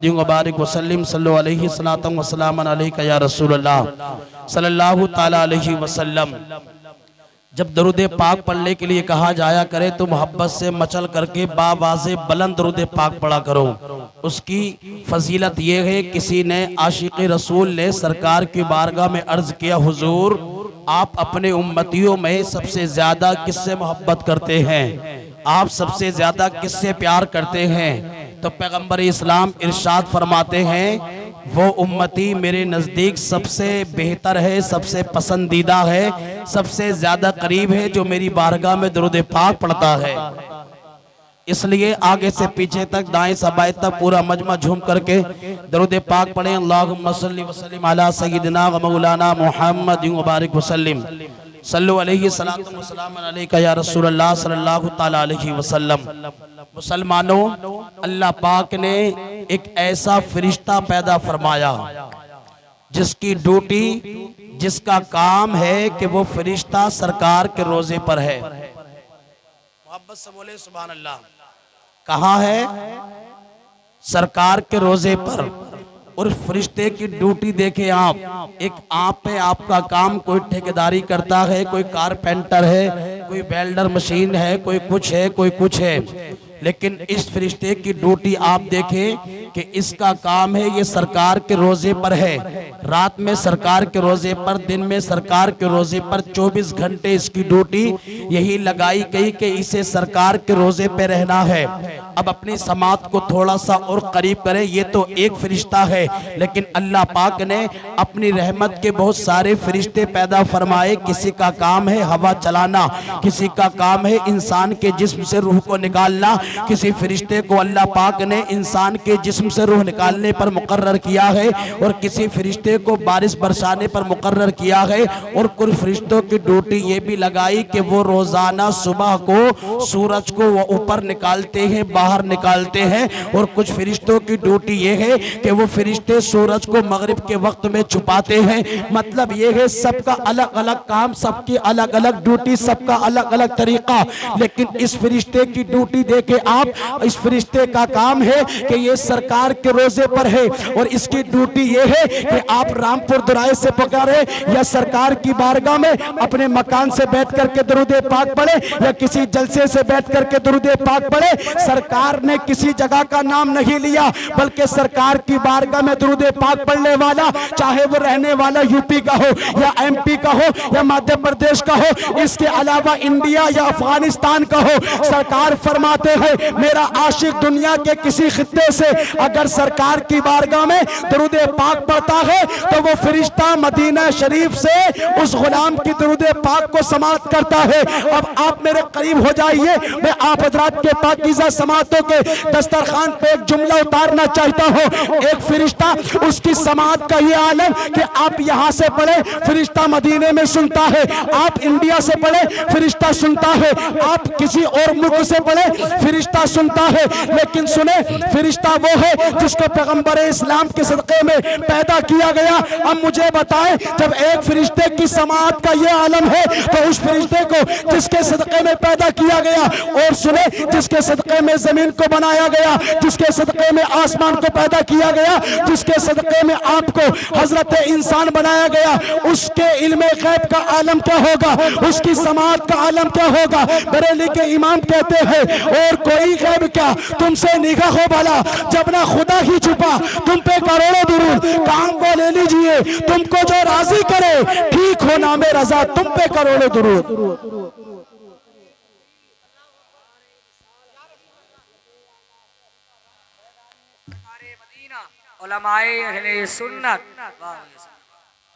मुबारक वसल्लम सल्लल्लाहु अलैहि वसल्लम अलैका या रसूलल्लाह सल्लल्लाहु ताला अलैहि वसल्लम। जब दरूद पाक पढ़ने के लिए कहा जाया करे तो मोहब्बत से मचल करके बावाज़े बुलंद दरूद पाक पढ़ा करो। उसकी फजीलत ये है, किसी ने आशिक़ रसूल ने सरकार की बारगाह में अर्ज़ किया, हुजूर आप अपने उम्मतियों में सबसे ज़्यादा किससे मोहब्बत करते हैं, आप सबसे ज़्यादा किससे प्यार करते हैं? तो पैगंबर इस्लाम इरशाद फरमाते हैं, वो उम्मती मेरे नज़दीक सबसे बेहतर है, सबसे पसंदीदा है, सबसे ज़्यादा करीब है जो मेरी बारगाह में दरूद पाक पढ़ता है। इसलिए आगे से पीछे तक, दाएं से बाएं तक पूरा मजमा झूम करके दरूद पाक पढ़ें। अल्लाहुम्मा सल्ली व सल्लिम अला सय्यिदिना व मौलाना मुहम्मद मुबारक वसल्लम सल्लल्लाहु अलैहि वसल्लम अलैका या रसूलल्लाह सल्लल्लाहु ताला अलैहि वसल्लम। मुसलमानों, अल्लाह पाक ने एक ऐसा फरिश्ता पैदा फरमाया जिसकी ड्यूटी, जिसका काम है कि वो फरिश्ता सरकार के रोजे पर है। मोहब्बत से बोले सुभान अल्लाह। कहाँ है? सरकार के रोजे पर। और फरिश्ते की ड्यूटी देखे आप, एक आप पे आपका काम, कोई ठेकेदारी करता है, कोई कारपेंटर है, कोई वेल्डर मशीन है, कोई कुछ है, कोई कुछ है, लेकिन इस फरिश्ते की ड्यूटी आप देखें कि इसका काम है, ये सरकार के रोजे पर है। रात में सरकार के रोजे पर, दिन में सरकार के रोजे पर, 24 घंटे इसकी ड्यूटी यही लगाई गई कि इसे सरकार के रोजे पे रहना है। अब अपनी समात को थोड़ा सा और करीब करें, ये तो एक फरिश्ता है, लेकिन अल्लाह पाक ने अपनी रहमत के बहुत सारे फरिश्ते पैदा फरमाए। किसी का काम है हवा चलाना, किसी का काम है इंसान के जिस्म से रूह को निकालना, किसी फरिश्ते को अल्लाह पाक ने इंसान के जिस्म से रूह निकालने पर मुकर्रर किया है, और किसी फरिश्ते को बारिश बरसाने पर मुकर्रर किया है। और कुछ फरिश्तों की ड्यूटी ये भी लगाई कि वो रोजाना सुबह को सूरज को वो ऊपर निकालते हैं, बाहर निकालते हैं। और कुछ फरिश्तों की ड्यूटी ये है कि वो फरिश्ते सूरज को मगरिब के वक्त में छुपाते हैं। मतलब ये है, सबका अलग अलग काम, सबकी अलग अलग ड्यूटी, सबका अलग अलग तरीका। लेकिन इस फरिश्ते की ड्यूटी देखे आप, इस फरिश्ते का काम है कि ये सरकार के रोजे पर है, और इसकी ड्यूटी ये है कि आप रामपुर दुराए से पुकारे या सरकार की बारगाह में अपने मकान से बैठ करके दरूद पाक पढ़े, या किसी जलसे से बैठ करके दरूद पाक पढ़े। सरकार ने किसी जगह का नाम नहीं लिया, बल्कि सरकार की बारगाह में दरूद पाक पढ़ने वाला, चाहे वो रहने वाला यूपी का हो या एमपी का हो या मध्य प्रदेश का हो, इसके अलावा इंडिया या अफगानिस्तान का हो, सरकार फरमाते हैं, मेरा आशिक दुनिया के किसी खित्ते से अगर सरकार की बारगाह में दरूद पाक पढ़ता है तो वो फरिश्ता मदीना शरीफ से उस गुलाम की दरूद पाक को समाअत करता है। अब आप मेरे करीब हो जाइए, मैं आप हजरात के पाकीज़ा समाअतों के दस्तरखान पे एक जुमला उतारना चाहता हूँ। एक फरिश्ता, उसकी समाअत का ये आलम कि आप यहाँ से पढ़े, फरिश्ता मदीने में सुनता है, आप इंडिया से पढ़े, फरिश्ता सुनता है, आप किसी और मुल्क से पढ़े, फरिश्ता सुनता है। लेकिन सुने, फरिश्ता वो है जिसको पैगंबर इस्लाम के सदक़े में पैदा किया गया। अब मुझे बताएं, जब एक फरिश्ते की समाअत का ये आलम है तो उस फरिश्ते को जिसके सदक़े में पैदा किया गया, और सुने, जिसके सदक़े में जमीन को बनाया गया, जिसके सदक़े में आसमान को पैदा किया गया, जिसके सदक़े में आपको हजरत इंसान बनाया गया, उसके इल्मे गैब का आलम क्या होगा, उसकी समाअत का आलम क्या होगा। बरेली के इमाम कहते हैं, और कोई गैब क्या तुमसे निगाह हो भला, जब ना खुदा ही छुपा, तुम पे करोड़ों दुरूद, काम को ले लीजिए, तुमको जो राजी करे, ठीक हो नामे रजा, तुम पे करोड़ों दुरूद।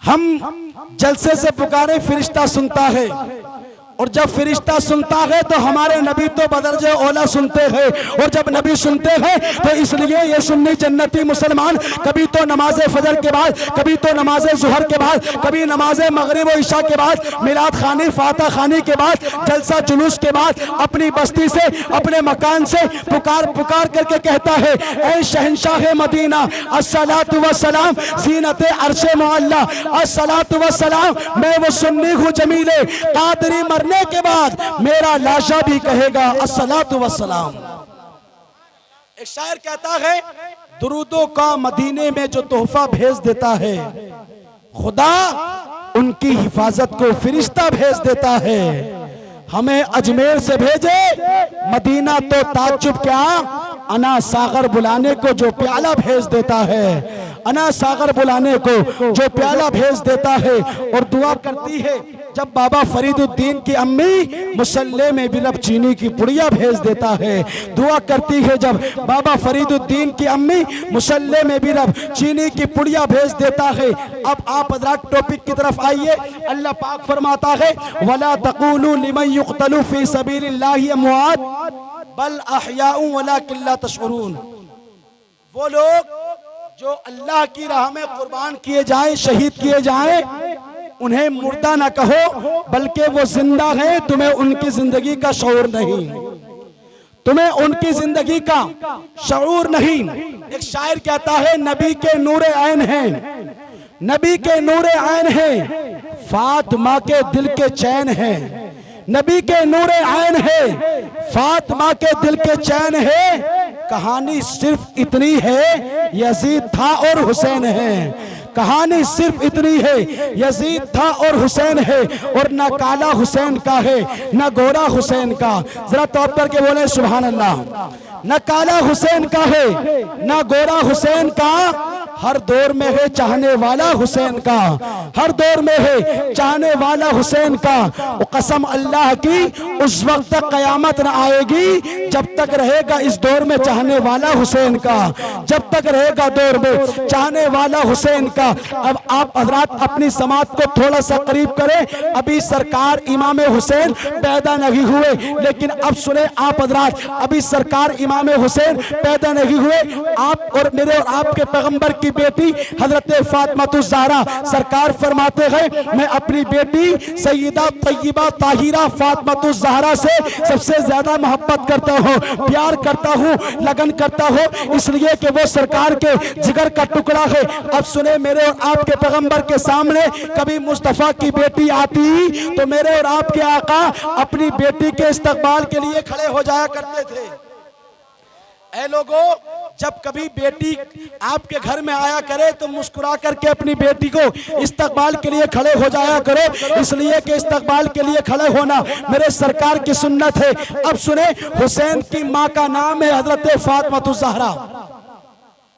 हम जलसे से पुकारे, फरिश्ता सुनता है, और जब फरिश्ता सुनता है तो हमारे नबी तो बदरजे औला सुनते हैं, और जब नबी सुनते हैं तो इसलिए ये सुन्नी जन्नती मुसलमान कभी तो नमाज फजर के बाद, कभी तो नमाज जुहर के बाद, कभी नमाज मगरिब और इशा के बाद, मिलाद खानी फातह खानी के बाद, जलसा जुलूस के बाद अपनी बस्ती से, अपने मकान से पुकार पुकार करके कहता है, ऐ शहंशाह मदीना अस्सलातु वस्सलाम ज़ीनत अर्शे मुअल्ला, अस्सलातु वस्सलाम, मैं वो सुन्नी हूँ जमीले, कादरी मरने के बाद मेरा लाशा भी कहेगा अस्सलातु वस्सलाम। एक शायर कहता है, दुरूदों का मदीने में जो तोहफा भेज देता है, खुदा उनकी हिफाजत को फरिश्ता भेज देता है। हमें अजमेर से भेजे मदीना तो ताज्जुब क्या, अना सागर बुलाने को जो प्याला भेज देता है, अना सागर बुलाने को जो प्याला भेज देता है। और दुआ करती है जब बाबा फरीदुद्दीन की अम्मी मुसल्ले में भी रब चीनी की पुड़िया भेज देता है। दुआ करती है जब बाबा फरीदुद्दीन की अम्मी मुसल्ले में भी रब चीनी की पुड़िया भेज देता है। अब आप हज़रात टॉपिक की तरफ आइए। अल्लाह पाक फरमाता है वला तक़ूलू लिमन युक़तलू फ़ी सबीलिल्लाहि अमवात बल अहयाउ वलाकिन ला तशऊरून। वो लोग जो अल्लाह की राह में कुर्बान किए जाएं, शहीद किए जाएं, उन्हें मुर्दा ना कहो बल्कि वो जिंदा है। तुम्हें उनकी जिंदगी का शऊर नहीं, तुम्हें उनकी जिंदगी का शऊर नहीं। एक शायर कहता है नबी के नूरे ऐन हैं, नबी के नूरे ऐन हैं, फातिमा के दिल के चैन हैं। नबी के नूरे ऐन है, फातिमा के दिल के चैन है। कहानी सिर्फ इतनी है यजीद था और हुसैन है। कहानी सिर्फ इतनी है यजीद था और हुसैन है। और ना काला हुसैन का है ना गोरा हुसैन का। जरा तौर करके बोले सुभान अल्लाह। न काला हुसैन का है ना गोरा हुसैन का, हर दौर में है चाहने वाला हुसैन का, हर दौर में है चाहने वाला हुसैन का। कसम अल्लाह की उस वक्त तक कयामत न आएगी जब तक रहेगा इस दौर में चाहने वाला हुसैन का, जब तक रहेगा दौर में चाहने वाला हुसैन का। अब आप हजरात अपनी समाज को थोड़ा सा करीब करें। अभी सरकार इमाम हुसैन पैदा नहीं हुए, लेकिन अब सुने आप हजरात, अभी सरकार इमाम हुसैन पैदा नहीं हुए। आप और मेरे और आपके पैगंबर की बेटी हजरत फातिमातुज़ ज़हरा सरकार फरमाते हैं मैं अपनी बेटी सैयदा तय्यबा ताहिरा फातिमातुज़ ज़हरा से सबसे ज्यादा मोहब्बत करता हूँ, प्यार करता हूँ, लगन करता हूँ, इसलिए कि वो सरकार के जिगर का टुकड़ा है। अब सुने मेरे और आपके पैगंबर के सामने कभी मुस्तफा की बेटी आती तो मेरे और आपके आका अपनी बेटी के इस्तकबाल के लिए खड़े हो जाया करते थे। ऐ लोगों, जब कभी बेटी आपके घर में आया करे तो मुस्कुरा करके अपनी बेटी को इस्तकबाल के लिए खड़े हो जाया करो, इसलिए कि इस्तकबाल के लिए खड़े होना मेरे सरकार की सुन्नत है। अब सुने, हुसैन की माँ का नाम है हजरत फातिमातुज़ ज़हरा,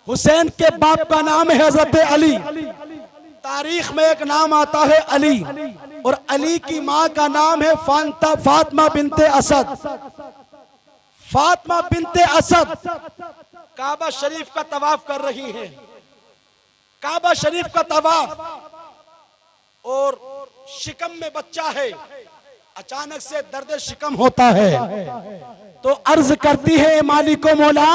हुसैन के बाप का नाम है हजरत अली। तारीख में एक नाम आता है अली, और अली की माँ का नाम है फातिमा बिनते असद। फातिमा बिनते असद काबा शरीफ का तवाफ कर रही हैं, काबा शरीफ का तवाफ, और शिकम में बच्चा है। अचानक से दर्द शिकम होता है तो अर्ज करती है मालिको मौला,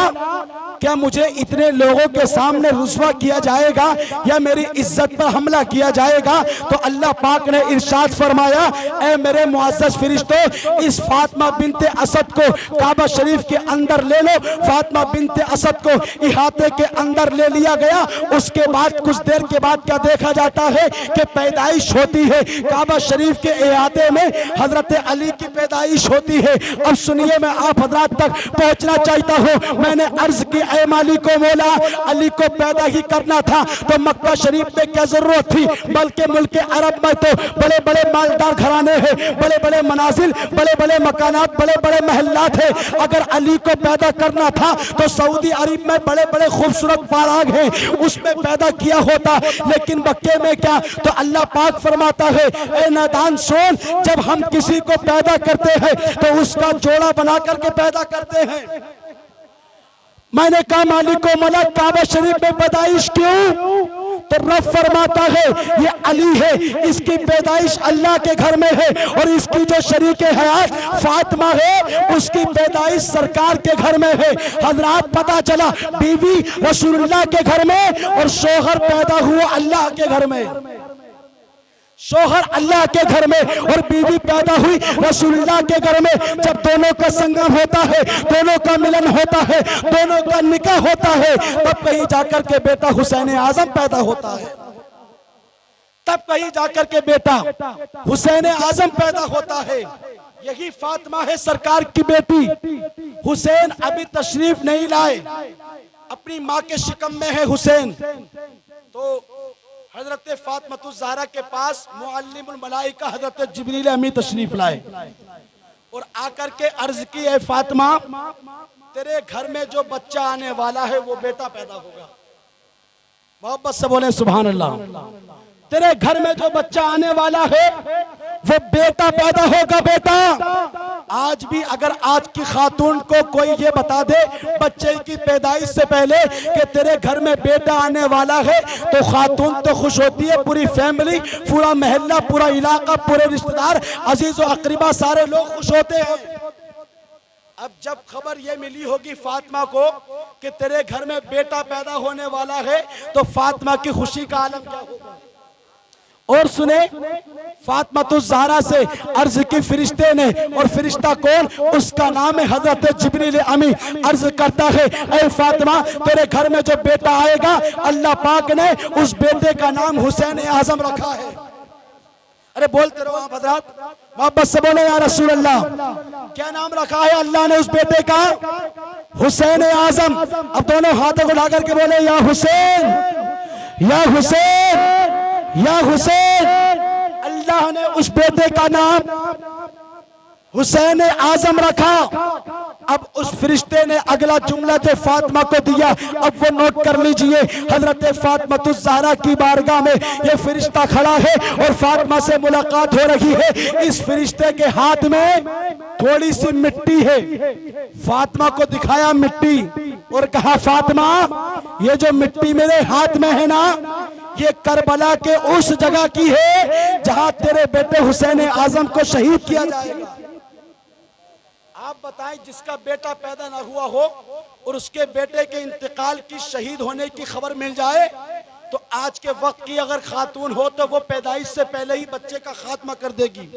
क्या मुझे इतने लोगों के सामने रुस्वा किया जाएगा या मेरी इज्जत पर हमला किया जाएगा? तो अल्लाह पाक ने इरशाद फरमाया, ऐ मेरे मुअज़्ज़ज़ फरिश्तों, इस फातिमा बिनते असद को काबा शरीफ के अंदर ले लो। फातिमा बिनते असद को इहाते के अंदर ले लिया गया। उसके बाद कुछ देर के बाद क्या देखा जाता है कि पैदाइश होती है, काबा शरीफ के इहाते में हजरत अली की पैदाइश होती है। अब सुनिए, मैं आप हजरात तक पहुंचना चाहता हूं। मैंने अर्ज की, ऐ मालिको मौला, अली को पैदा ही करना था तो मक्का शरीफ में क्या जरूरत थी, बल्कि मुल्क अरब में तो बड़े बड़े मालदार घराने हैं, बड़े बड़े मनाजिल, बड़े बड़े मकानात, बड़े बड़े महल्लात हैं। अगर अली को पैदा करना था तो सऊदी अरब में बड़े बड़े खूबसूरत बाराग हैं, उसमें पैदा किया होता। लेकिन मक्के में क्या? तो अल्लाह पाक फरमाता है, ऐ नादान सुन, जब हम किसी को पैदा करते हैं तो उसका जोड़ा बना करके पैदा करते हैं। मैंने कहा मालिको मौला, काबा शरीफ में पैदाइश क्यों? तो रब फरमाता है ये अली है, इसकी पैदाइश अल्लाह के घर में है, और इसकी जो शरीक हयात फातिमा है उसकी पैदाइश सरकार के घर में है। हजरात, पता चला बीवी रसूलुल्लाह के घर में और शोहर पैदा हुआ अल्लाह के घर में, शोहर अल्लाह के घर में और बीवी पैदा हुई रसूलुल्लाह के घर में। जब दोनों का संगम होता है, दोनों का मिलन होता है, दोनों का निकाह होता है, तब कहीं जाकर के बेटा हुसैन आजम पैदा होता है, तब कहीं जाकर के बेटा हुसैन आजम पैदा होता है। यही फातिमा है सरकार की बेटी। हुसैन अभी तशरीफ नहीं लाए, अपनी माँ के शिकम में है हुसैन, तो हजरत फातिमा ज़हरा के पास मुअल्लिमुल मलाइका हजरत जिब्रील अमीन तशरीफ लाए और आकर के अर्ज की, है फातिमा तेरे घर में जो बच्चा आने वाला है वो बेटा पैदा होगा। मोहब्बत से बोले सुभान अल्लाह। तेरे घर में जो बच्चा आने वाला है वो बेटा पैदा होगा। बेटा आज भी अगर आज की खातून को कोई ये बता दे बच्चे की पैदाइश से पहले कि तेरे घर में बेटा आने वाला है, तो खातून तो खुश होती है, पूरी फैमिली, पूरा मोहल्ला, पूरा इलाका, पूरे रिश्तेदार, अजीज और अकरीबा, सारे लोग खुश होते हैं। अब जब खबर ये मिली होगी फातिमा को कि तेरे घर में बेटा पैदा होने वाला है, तो फातिमा की खुशी का आलम क्या होगा। और सुने, फातिमा ज़हरा से अर्ज की फरिश्ते ने, और फरिश्ता कौन, उसका नाम है हजरत जिब्रील अमी। अर्ज करता है, ऐ फातिमा तेरे घर में जो बेटा आएगा अल्लाह पाक ने उस बेटे का नाम हुसैन आजम रखा है। अरे बोलते रहो आप हजरात, मोहब्बत से बोले या रसूल अल्लाह। क्या नाम रखा है अल्लाह ने उस बेटे का? हुसैन आजम। अब दोनों हाथों को उठाकर के बोले या हुसैन, या हुसैन, या हुसैन। अल्लाह ने उस बेटे का नाम हुसैन आजम रखा। अब उस फरिश्ते ने अगला जुमला जो फातिमा को दिया, अब वो नोट कर लीजिए। हजरत फातिमा ज़हरा की बारगाह में ये फरिश्ता खड़ा है और फातिमा से मुलाकात हो रही है। इस फरिश्ते के हाथ में थोड़ी सी मिट्टी है। फातिमा को दिखाया मिट्टी और कहा, फातिमा ये जो मिट्टी मेरे हाथ में है ना, ये करबला के उस जगह की है जहां तेरे बेटे हुसैन आजम को शहीद किया जाएगा। आप बताएं, जिसका बेटा पैदा ना हुआ हो और उसके बेटे के इंतकाल की, शहीद होने की खबर मिल जाए, तो आज के वक्त की अगर खातून हो तो वो पैदाइश से पहले ही बच्चे का खात्मा कर देगी।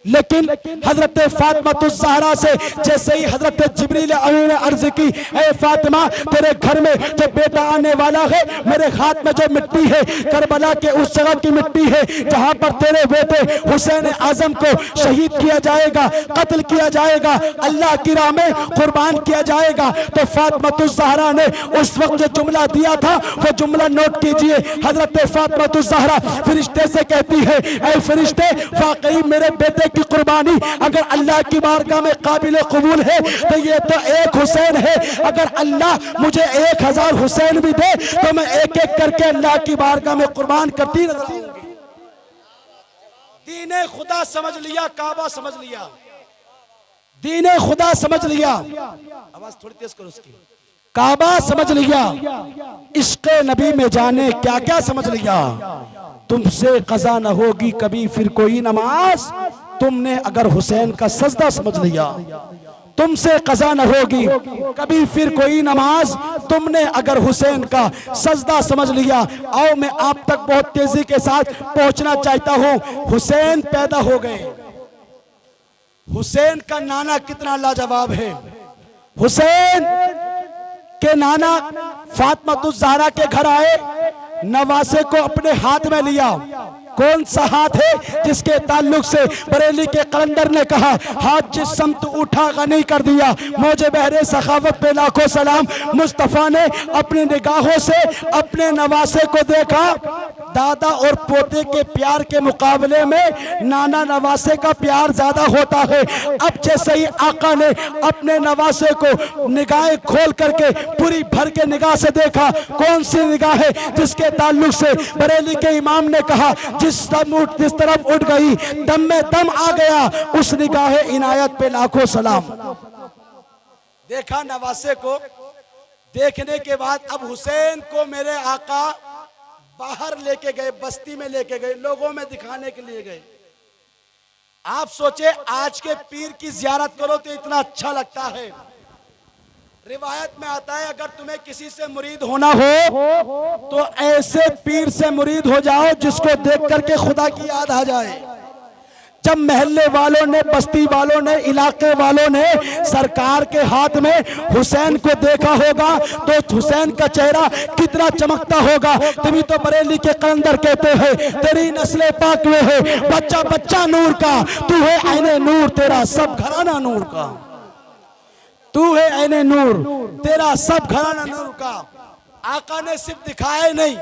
लेकिन हजरत फातिमा ज़हरा से जैसे ही हजरत जिब्रील अमीन ने अर्ज की, ऐ फातिमा तेरे घर में जो बेटा आने वाला है, मेरे हाथ में जो मिट्टी है करबला के उस जगह की मिट्टी है जहां पर तेरे बेटे हुसैन आजम को शहीद किया जाएगा, कत्ल किया जाएगा, अल्लाह की राह में कुर्बान किया जाएगा। तो फातिमा ज़हरा ने उस वक्त जो जुमला दिया था वो जुमला नोट कीजिए। हजरत फातिमा ज़हरा फरिश्ते से कहती है, ऐ फरिश्ते वाकई मेरे बेटे की कुर्बानी अगर अल्लाह की बारगाह में काबिल कबूल है तो ये तो एक हुसैन है। अगर अल्लाह मुझे 1000 हुसैन भी दे तो मैं एक एक करके अल्लाह की बारगाह में कुर्बान करती नजर आऊंगी। दीने खुदा समझ लिया, काबा समझ लिया, दीने खुदा समझ लिया, आवाज थोड़ी तेज करो उसकी, काबा समझ लिया, इश्क़ नबी में जाने क्या क्या समझ लिया। तुमसे कज़ा न होगी कभी फिर कोई नमाज, तुमने अगर हुसैन का सजदा समझ लिया। तुमसे कज़ा न होगी कभी फिर कोई नमाज, तुमने अगर हुसैन का सजदा समझ लिया। आओ मैं आप तक बहुत तेजी के साथ पहुंचना चाहता हूं। हुसैन पैदा हो गए। हुसैन का नाना कितना लाजवाब है। हुसैन के नाना फातिमा ज़हरा के घर आए, नवासे को अपने हाथ में लिया। कौन सा हाथ है जिसके ताल्लुक से बरेली के कलंदर ने कहा, हाथ जिस समत उठा गनी कर दिया, मौजे बहरे सखावत पे लाखों सलाम। मुस्तफा ने अपनी निगाहों से अपने नवासे को देखा। दादा और पोते के प्यार के मुकाबले में नाना नवासे का प्यार ज्यादा होता है। अब जैसे ही आका ने अपने नवासे को निगाहें खोल करके पूरी भर के निगाह से देखा, कौन सी निगाह है जिसके ताल्लुक से बरेली के इमाम ने कहा, जिस तरफ उठ गई दम में दम आ गया, उस निगाह इनायत पे लाखों सलाम। देखा नवासे को, देखने के बाद अब हुसैन को मेरे आका बाहर लेके गए, बस्ती में लेके गए, लोगों में दिखाने के लिए गए। आप सोचे आज के पीर की जियारत करो तो इतना अच्छा लगता है। रिवायत में आता है अगर तुम्हें किसी से मुरीद होना हो तो ऐसे पीर से मुरीद हो जाओ जिसको देख करके खुदा की याद आ जाए। जब महल्ले वालों ने, बस्ती वालों ने, इलाके वालों ने सरकार के हाथ में हुसैन को देखा होगा तो हुसैन का चेहरा कितना चमकता होगा। तभी तो बरेली के कलंदर कहते हैं, तेरी नस्ल पाक में है बच्चा बच्चा नूर का, तू है आईने नूर, तेरा सब घराना नूर का। तू है ऐने नूर, तेरा सब घराना नूर का। आका ने सिर्फ दिखाया नहीं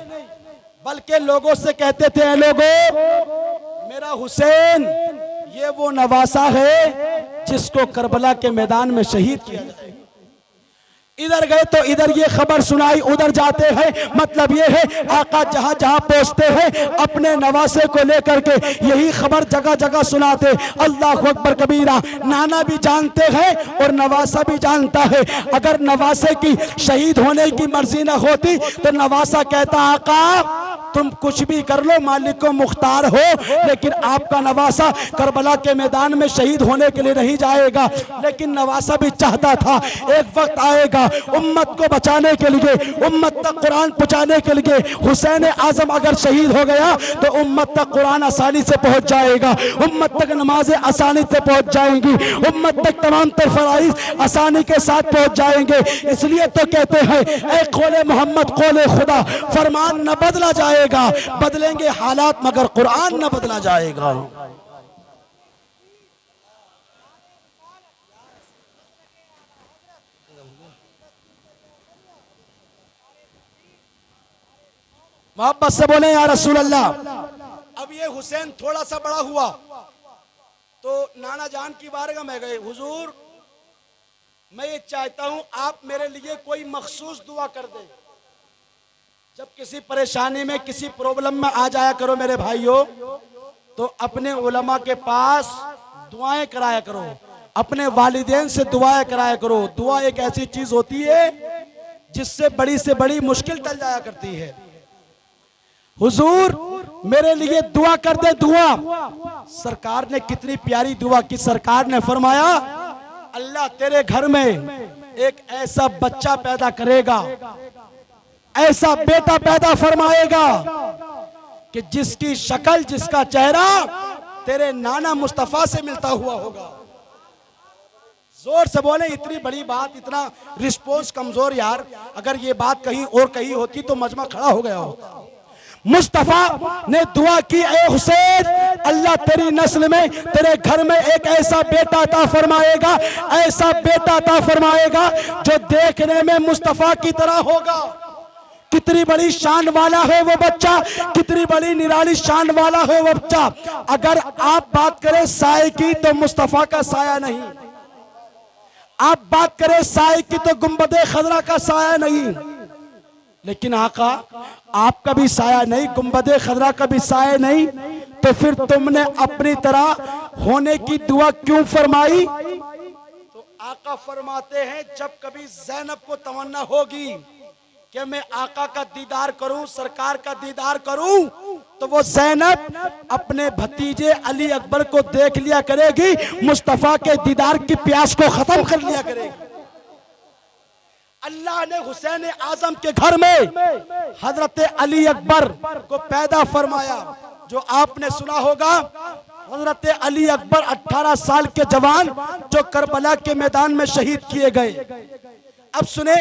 बल्कि लोगों से कहते थे, ऐ लोगों, मेरा हुसैन ये वो नवासा है जिसको करबला के मैदान में शहीद किया जाए। इधर गए तो इधर ये खबर सुनाई, उधर जाते हैं। मतलब ये है आका जहां जहां पहुंचते हैं अपने नवासे को लेकर के यही खबर जगह जगह सुनाते। अल्लाह अकबर कबीरा। नाना भी जानते हैं और नवासा भी जानता है। अगर नवासे की शहीद होने की मर्जी न होती तो नवासा कहता, आका तुम कुछ भी कर लो, मालिक को मुख्तार हो, लेकिन आपका नवासा करबला के मैदान में शहीद होने के लिए नहीं जाएगा। लेकिन नवासा भी चाहता था एक वक्त आएगा उम्मत को बचाने के लिए, उम्मत तक कुरान पहुंचाने के लिए। हुसैन आजम अगर शहीद हो गया तो उम्मत तक कुरान आसानी से पहुंच जाएगा, उम्मत तक नमाजें आसानी से पहुंच जाएंगी, उम्मत तक तमाम तर फराइज आसानी के साथ पहुंच जाएंगे। इसलिए तो कहते हैं, ऐ कौले मोहम्मद कौले खुदा, फरमान न बदला जाएगा, बदलेंगे हालात मगर कुरान न बदला जाएगा। मोहब्बत से बोले या रसूल अल्लाह। अब ये हुसैन थोड़ा सा बड़ा हुआ तो नाना जान की बारगाह में गए, हुजूर मैं ये चाहता हूं आप मेरे लिए कोई मखसूस दुआ कर दे। जब किसी परेशानी में किसी प्रॉब्लम में आ जाया करो मेरे भाइयों, तो अपने उलमा के पास दुआएं कराया करो, अपने वालिदैन से दुआएं कराया करो। दुआ एक ऐसी चीज होती है जिससे बड़ी से बड़ी मुश्किल टल जाया करती है। हुजूर मेरे लिए दुआ कर दे, दुआ। सरकार ने कितनी प्यारी दुआ की। सरकार ने फरमाया, अल्लाह तेरे घर में एक ऐसा बच्चा पैदा करेगा, ऐसा बेटा पैदा फरमाएगा कि जिसकी शक्ल, जिसका चेहरा तेरे नाना मुस्तफा से मिलता हुआ होगा। जोर से बोले, इतनी बड़ी बात, इतना रिस्पॉन्स कमजोर यार। अगर ये बात कहीं और कहीं होती तो मजमा खड़ा हो गया होता। मुस्तफा ने दुआ की, ए हुसैन अल्लाह तेरी नस्ल में, तेरे घर में एक ऐसा बेटा अता फरमाएगा, ऐसा बेटा अता फरमाएगा जो देखने में मुस्तफा की तरह होगा। कितनी बड़ी शान वाला है वो बच्चा, कितनी बड़ी निराली शान वाला है वो बच्चा। अगर आप बात करें साए की तो मुस्तफा का साया नहीं, आप बात करें साए की तो गुंबदे खजरा का साया नहीं। लेकिन आका आपका भी साया नहीं, गुंबदे खजरा का भी साया नहीं, तो फिर तुमने अपनी तरह होने की दुआ क्यों फरमाई? तो आका फरमाते हैं, जब कभी ज़ैनब को तमन्ना होगी कि मैं आका का दीदार करूं, सरकार का दीदार करूं, तो वो ज़ैनब अपने भतीजे अली अकबर को देख लिया करेगी, मुस्तफा के दीदार की प्यास को खत्म कर लिया करेगी। अल्लाह ने हुसैन आजम के घर में हजरत अली अकबर को पैदा फरमाया। जो आपने सुना होगा, हजरत अली अकबर 18 साल के जवान जो करबला के मैदान में शहीद किए गए। अब सुने,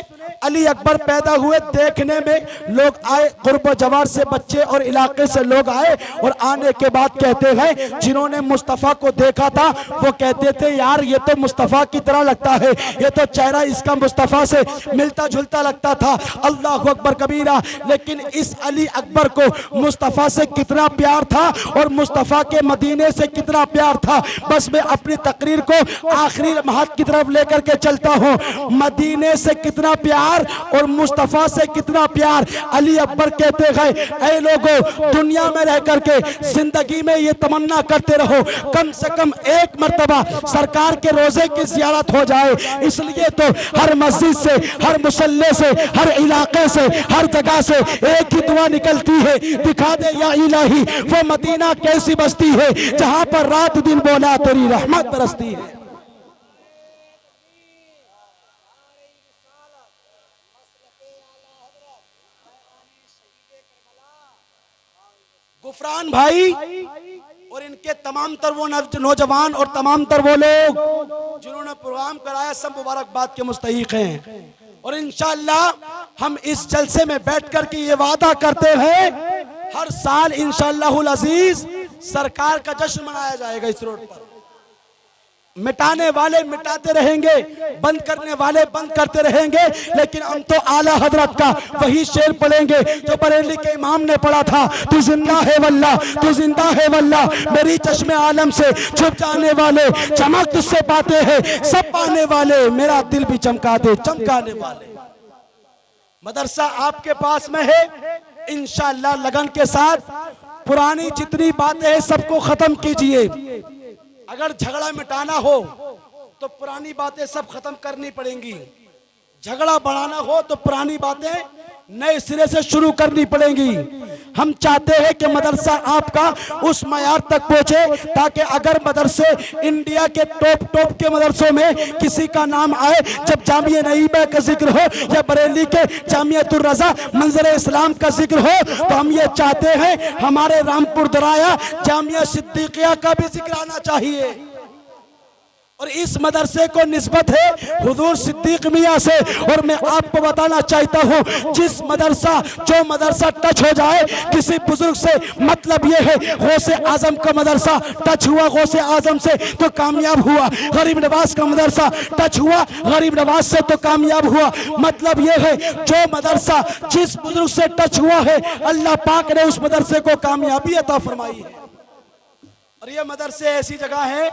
अली अकबर पैदा हुए, देखने में लोग आए, कुर्ब जवार से बच्चे और इलाके से लोग आए, और आने के बाद कहते हैं जिन्होंने मुस्तफ़ा को देखा था वो कहते थे, यार ये तो मुस्तफ़ा की तरह लगता है, ये तो चेहरा इसका मुस्तफ़ा से मिलता जुलता लगता था। अल्लाह अकबर कबीरा। लेकिन इस अली अकबर को मुस्तफ़ा से कितना प्यार था और मुस्तफ़ा के मदीने से कितना प्यार था, बस मैं अपनी तकरीर को आखिरी लम्हात की तरफ लेकर के चलता हूँ। मदीने से कितना प्यार और मुस्तफा से कितना प्यार। अली अकबर कहते हैं, ऐ लोगों दुनिया में रह करके जिंदगी में ये तमन्ना करते रहो कम से कम एक मर्तबा सरकार के रोजे की ज़ियारत हो जाए। इसलिए तो हर मस्जिद से, हर मुसल्ले से, हर इलाके से, हर जगह से एक ही दुआ निकलती है, दिखा दे या इलाही वो मदीना कैसी बस्ती है जहां पर रात दिन बोला तेरी रहमत बरसती है। गुफरान भाई और इनके तमाम तर वो नौजवान और तमाम तर वो लोग जिन्होंने प्रोग्राम कराया, सब मुबारकबाद के मुस्तहिक हैं। और इंशाअल्लाह हम इस जलसे में बैठ कर के ये वादा करते हैं, हर साल इंशाअल्लाहुल अजीज सरकार का जश्न मनाया जाएगा इस रोड पर। मिटाने वाले मिटाते रहेंगे, बंद करने वाले बंद करते रहेंगे, लेकिन हम तो आला हजरत का वही शेर पढ़ेंगे जो बरेली के इमाम ने पढ़ा था, तू जिंदा है वल्लाह, तू जिंदा है वल्लाह, मेरी चश्मे आलम से छुप जाने वाले, चमक तुझसे पाते हैं सब पाने वाले, मेरा दिल भी चमका दे चमकाने वाले। मदरसा आपके पास में है, इंशाअल्लाह लगन के साथ पुरानी जितनी बातें हैं सबको खत्म कीजिए। अगर झगड़ा मिटाना हो तो पुरानी बातें सब खत्म करनी पड़ेंगी, झगड़ा बढ़ाना हो तो पुरानी बातें नए सिरे से शुरू करनी पड़ेंगी। हम चाहते हैं कि मदरसा आपका उस मयार तक पहुंचे ताकि अगर मदरसे इंडिया के टॉप के मदरसों में किसी का नाम आए, जब जामिया नईमा का जिक्र हो या बरेली के जामियतुर रज़ा मंजर इस्लाम का जिक्र हो, तो हम ये चाहते हैं हमारे रामपुर दराया जामिया सिद्दीकिया का भी जिक्र आना चाहिए। और इस मदरसे को निस्बत है हुजूर सिद्दीक मियां से। और मैं आपको बताना चाहता हूँ जो मदरसा टच हो जाए किसी बुजुर्ग से, मतलब ये है गौसे आजम का मदरसा टच हुआ गौसे आजम से तो कामयाब हुआ, गरीब नवाज का मदरसा टच हुआ गरीब नवाज से तो कामयाब हुआ। मतलब ये है जो मदरसा जिस बुजुर्ग से टच हुआ है अल्लाह पाक ने उस मदरसे को कामयाबी अता फरमाई है। और ये मदरसे ऐसी जगह है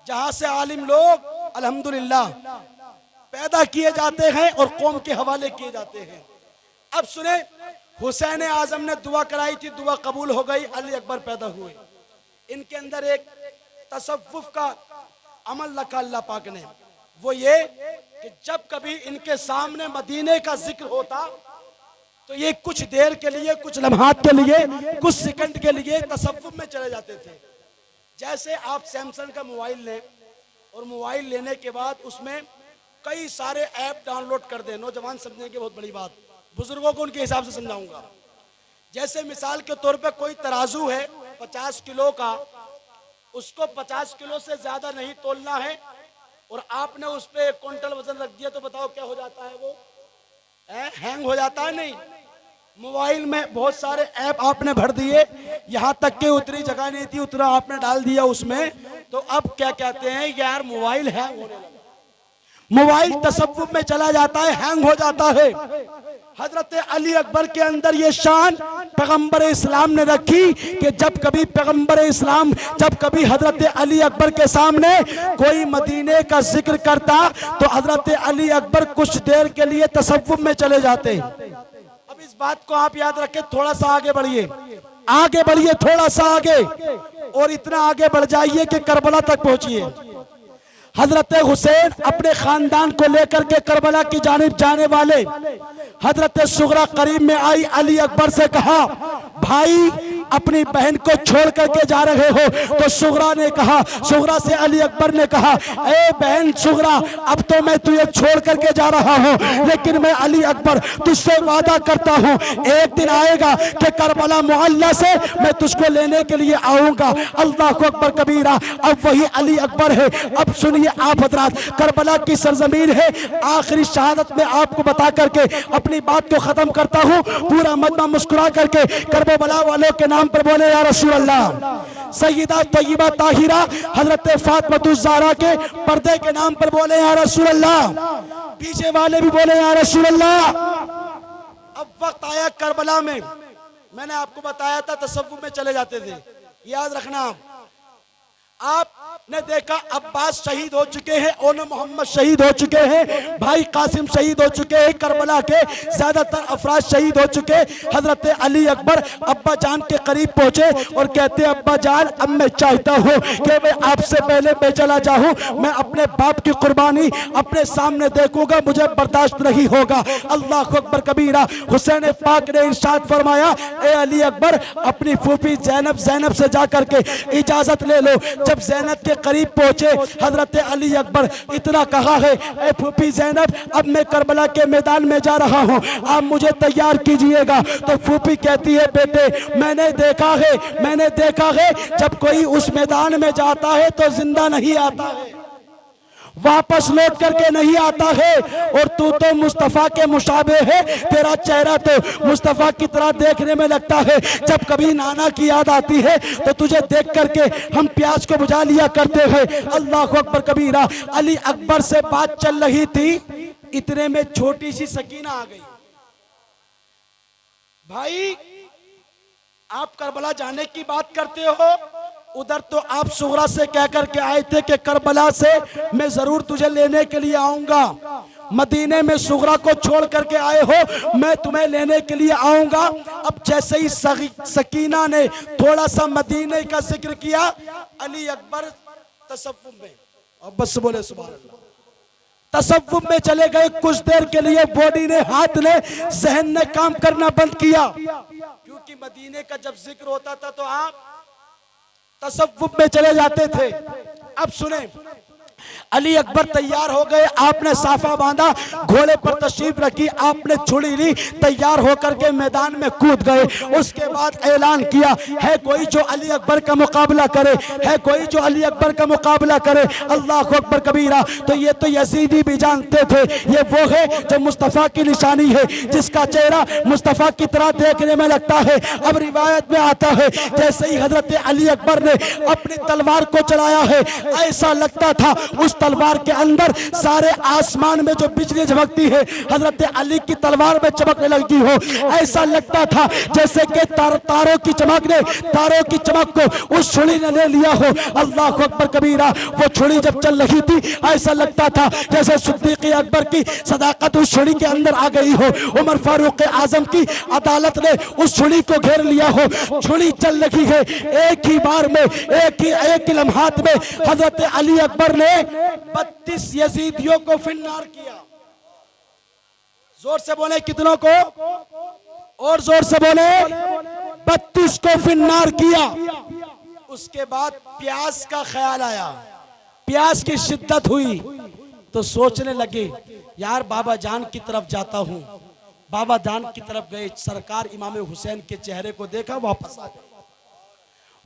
जहां से आलिम लोग अल्हम्दुलिल्लाह पैदा किए जाते हैं और कौम के हवाले किए जाते हैं। अब सुने, हुसैन आजम ने दुआ कराई थी, दुआ कबूल हो गई, अली अकबर पैदा हुए। इनके अंदर एक तसव्वुफ का अमल रखा अल्लाह पाक ने, वो ये कि जब कभी इनके सामने मदीने का जिक्र होता तो ये कुछ देर के लिए, कुछ लम्हात के लिए, कुछ सेकंड के लिए तसव्वुफ में चले जाते थे। जैसे आप सैमसंग का मोबाइल लें और मोबाइल लेने के बाद उसमें कई सारे ऐप डाउनलोड कर दें, नौजवान समझेंगे बहुत बड़ी बात, बुजुर्गों को उनके हिसाब से समझाऊंगा। जैसे मिसाल के तौर पे कोई तराजू है 50 किलो का, उसको 50 किलो से ज्यादा नहीं तोलना है और आपने उस पर 1 क्विंटल वजन रख दिया तो बताओ क्या हो जाता है, वो हैंग हो जाता है। नहीं, मोबाइल में बहुत सारे ऐप आपने भर दिए, यहाँ तक के उतनी जगह नहीं थी उतना आपने डाल दिया उसमें, तो अब क्या कहते हैं यार मोबाइल हैंग होने लगा, मोबाइल तसव्वुफ में चला जाता है, हैंग हो जाता है। हजरत अली अकबर के अंदर ये शान पैगंबर इस्लाम ने रखी कि जब कभी हजरत अली अकबर के सामने कोई मदीने का जिक्र करता तो हजरत अली अकबर कुछ देर के लिए तसव्वुफ में चले जाते। अब इस बात को आप याद रखें, थोड़ा सा आगे बढ़िए थोड़ा सा आगे, और इतना आगे बढ़ जाइए कि करबला तक पहुंचिए। हजरत हुसैन अपने खानदान को लेकर के करबला की जानिब जाने वाले, हजरत सुगरा करीब में आई, अली अकबर से कहा भाई अपनी बहन को छोड़ करके जा रहे हो, तो सुगरा से अली अकबर ने कहा ए बहन सुगरा, अब तो मैं तुझे छोड़ करके जा रहा हूँ, लेकिन मैं अली अकबर तुझसे वादा करता हूँ एक दिन आएगा कि करबला मोहल्ला से मैं तुझको लेने के लिए आऊंगा। अल्लाह अकबर कबीरा, अब वही अली अकबर है। अब सुनिए आप हजरात, करबला की सरजमीन है, आखिरी शहादत में आपको बता करके अपनी बात को खत्म करता हूँ। पूरा मजमा मुस्कुरा करके करबला वालों के नाम पर बोले या रसूल अल्लाह। सैयदा तय्यबा ताहिरा हजरत फातिमा ज़हरा के पर्दे के नाम पर बोले या रसूल अल्लाह। पीछे वाले भी बोले या रसूल अल्लाह। अब वक्त आया करबला में, मैंने आपको बताया था तसव्वुफ में चले जाते थे, याद रखना। आपने देखा अब्बास शहीद हो चुके हैं, ओनो मोहम्मद शहीद हो चुके हैं, भाई कासिम शहीद हो चुके हैं, करबला के ज्यादातर अफराद शहीद हो चुके। हजरत अली अकबर अब्बा जान के करीब पहुंचे और कहते हैं अब्बा जान, अब मैं चाहता हूं कि मैं आपसे पहले मैं चला जाऊं, मैं अपने बाप की कुर्बानी अपने सामने देखूंगा, मुझे बर्दाश्त नहीं होगा। अल्लाह अकबर कबीरा। हुसैन पाक ने इरशाद फरमाया ए अली अकबर, अपनी फूफी ज़ैनब से जाकर के इजाजत ले लो। जब ज़ैनब के करीब पहुंचे हजरत अली अकबर इतना कहा है ए फूफी ज़ैनब, अब मैं करबला के मैदान में जा रहा हूं, आप मुझे तैयार कीजिएगा। तो फूफी कहती है बेटे मैंने देखा है जब कोई उस मैदान में जाता है तो जिंदा नहीं आता है। वापस लौट करके नहीं आता है, और तू तो मुस्तफ़ा के मुशाबे है, तेरा चेहरा तो मुस्तफ़ा की तरह देखने में लगता है। जब कभी नाना की याद आती है तो तुझे देख करके हम प्यास को बुझा लिया करते हैं। अल्लाह अकबर कबीरा। अली अकबर से बात चल रही थी, इतने में छोटी सी सकीना आ गई। भाई आप करबला जाने की बात करते हो, उधर तो आप सुगरा से कह करके आए थे कि करबला से मैं जरूर तुझे लेने के लिए आऊंगा। मदीने में सुगरा को छोड़ करके आए हो, मैं तुम्हें लेने के लिए आऊंगा। अब जैसे ही सकीना ने थोड़ा सा मदीने का जिक्र किया, अली अकबर तसव्वुफ में, अब बस बोले सुभान अल्लाह, तसव्वुफ में चले गए। कुछ देर के लिए बॉडी ने, हाथ ने, जहन ने काम करना बंद किया, क्योंकि मदीने का जब जिक्र होता था तो आप तसव्वुफ में चले जाते थे। अब सुने, अली अकबर तैयार हो गए, आपने साफा बांधा, घोड़े पर तशरीफ रखी, आपने छुरी ली, तैयार होकर के मैदान में कूद गए। उसके बाद ऐलान किया, है कोई जो अली अकबर का मुकाबला करे, है कोई जो अली अकबर का मुकाबला करे। अल्लाह अकबर कबीरा। तो ये तो यजीदी भी जानते थे, ये वो है जो मुस्तफ़ा की निशानी है, जिसका चेहरा मुस्तफ़ा की तरह देखने में लगता है। अब रिवायत में आता है, जैसे ही हजरत अली अकबर ने अपनी तलवार को चलाया है, ऐसा लगता था उस तलवार के अंदर सारे आसमान में जो बिजली चमकती है, हजरत अली की तलवार में चमकने लगती हो। ऐसा लगता था जैसे कि तारों की चमक ने, तारों की चमक को उस छुरी ने ले लिया हो। अल्लाह अकबर कबीरा। वो छुरी जब चल रही थी, ऐसा लगता था जैसे सिद्दीक़ अकबर की सदाकत उस छुरी के अंदर आ गई हो। उमर फारूक आजम की अदालत ने उस छुरी को घेर लिया हो। छुरी चल रही है, एक ही बार में, एक ही लम्हात में हजरत अली अकबर ने 32 यजीदियों को फिन्नार किया। जोर से बोले कितनों को, और जोर से बोले, 32 को फिन्नार किया। उसके बाद प्यास का ख्याल आया, प्यास की शिद्दत हुई, तो सोचने लगे यार बाबा जान की तरफ जाता हूं। बाबा जान की तरफ गए, सरकार इमाम हुसैन के चेहरे को देखा, वापस आ गए।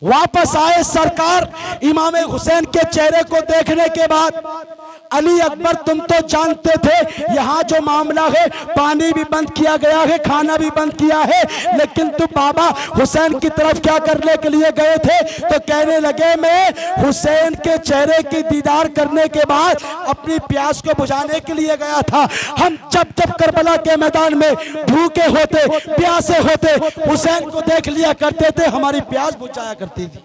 वापस आए सरकार इमाम हुसैन के चेहरे को देखने के बाद, अली अकबर तुम तो जानते थे यहाँ जो मामला है, पानी भी बंद किया गया है, खाना भी बंद किया है, लेकिन तुम बाबा हुसैन की तरफ क्या करने के लिए गए थे? तो कहने लगे मैं हुसैन के चेहरे की दीदार करने के बाद अपनी प्यास को बुझाने के लिए गया था। हम जब जब करबला के मैदान में भूखे होते, प्यासे होते, हुसैन को देख लिया करते थे, हमारी प्यास बुझ जाया करती थी।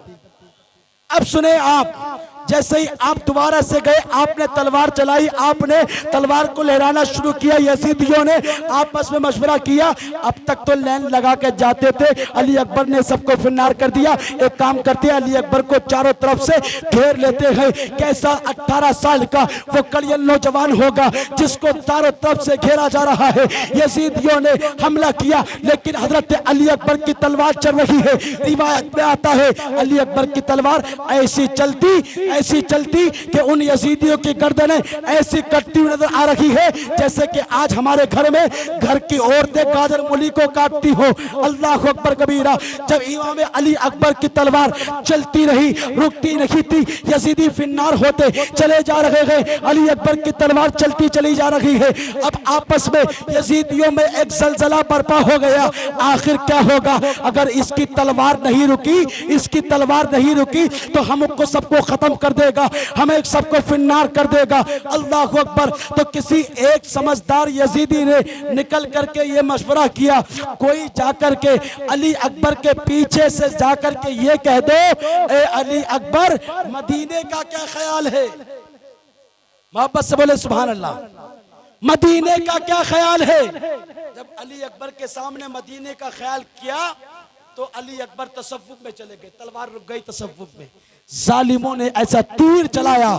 अब सुने आप, जैसे ही आप दोबारा से गए, आपने तलवार चलाई, आपने तलवार को लहराना शुरू किया। यजीदियों ने आपस में मशवरा किया, अब तक तो लाइन लगा के जाते थे, अली अकबर ने सबको फिन्नार कर दिया। एक काम करते हैं, अली अकबर को चारों तरफ से घेर लेते हैं। कैसा 18 साल का वो कड़ियल नौजवान होगा जिसको चारों तरफ से घेरा जा रहा है। यजीदियों ने हमला किया, लेकिन हजरत अली अकबर की तलवार चल रही है। रिवायत में आता है अली अकबर की तलवार ऐसी चलती कि उन यजीदियों की गर्दनें ऐसी कटती हुई नजर आ रही है जैसे कि आज हमारे घर में घर की औरतें गाजर मूली को काटती हो। अल्लाह अकबर कबीरा। जब इमाम अली अकबर की तलवार चलती रही, रुकती नहीं थी, यजीदी फिन्नार होते चले जा रहे हैं, अली अकबर की तलवार चलती चली जा रही है। अब आपस में यजीदियों में एक जलजला बर्पा हो गया। आखिर क्या होगा? अगर इसकी तलवार नहीं रुकी, इसकी तलवार नहीं रुकी तो हमको सबको खत्म कर देगा, हमें सबको फिन्नार कर देगा। अल्लाह अकबर। तो किसी एक समझदार यजीदी ने निकल करके ये मशवरा किया, कोई जाकर के अली अकबर के पीछे से जाकर के ये कह दो, ए अली अकबर मदीने का क्या ख्याल है? मोहब्बत से बोले सुभान अल्लाह। मदीने का क्या ख्याल है? जब अली अकबर के सामने मदीने का ख्याल किया तो अली अकबर तसव्वुफ में चले गए, तलवार रुक गई तसव्वुफ में। जालिमों ने ऐसा तीर चलाया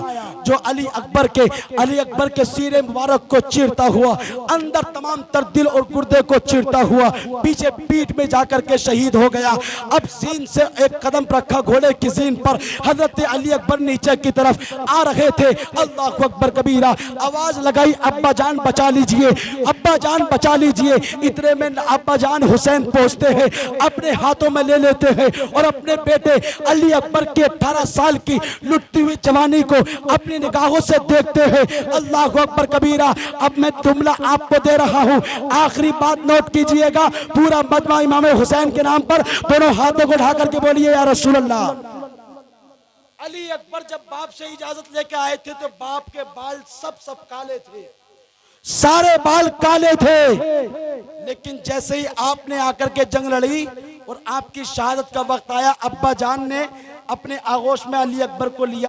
जो अली अकबर के सीने मुबारक को चीरता हुआ, अंदर तमाम तर दिल और गुर्दे को चीरता हुआ पीछे पीठ में जाकर के शहीद हो गया। अब जीन से एक कदम रखा घोड़े की जीन पर, हजरत अली अकबर नीचे की तरफ आ रहे थे। अल्लाह अकबर कबीरा। आवाज लगाई, अब्बा जान बचा लीजिए, अब्बा जान बचा लीजिए। इतने में अब्बा जान हुसैन पहुंचते हैं, अपने हाथों में ले लेते हैं और अपने बेटे अली अकबर के 18 साल की लुटती हुई जवानी को अपनी निगाहों से देखते हैं। अल्लाह अकबर कबीरा। अब मैं जुमला आपको दे रहा हूं, आखिरी बात नोट कीजिएगा। पूरा मजमा इमाम हुसैन के नाम पर दोनों हाथों को उठा करके बोलिए या रसूल अल्लाह। अली अकबर जब बाप से इजाजत लेके आए थे तो बाप के बाल सब काले थे, सारे बाल काले थे। लेकिन जैसे ही आपने आकर के जंग लड़ी और आपकी शहादत का वक्त आया, अब्बा जान ने अपने आगोश में अली अकबर को लिया।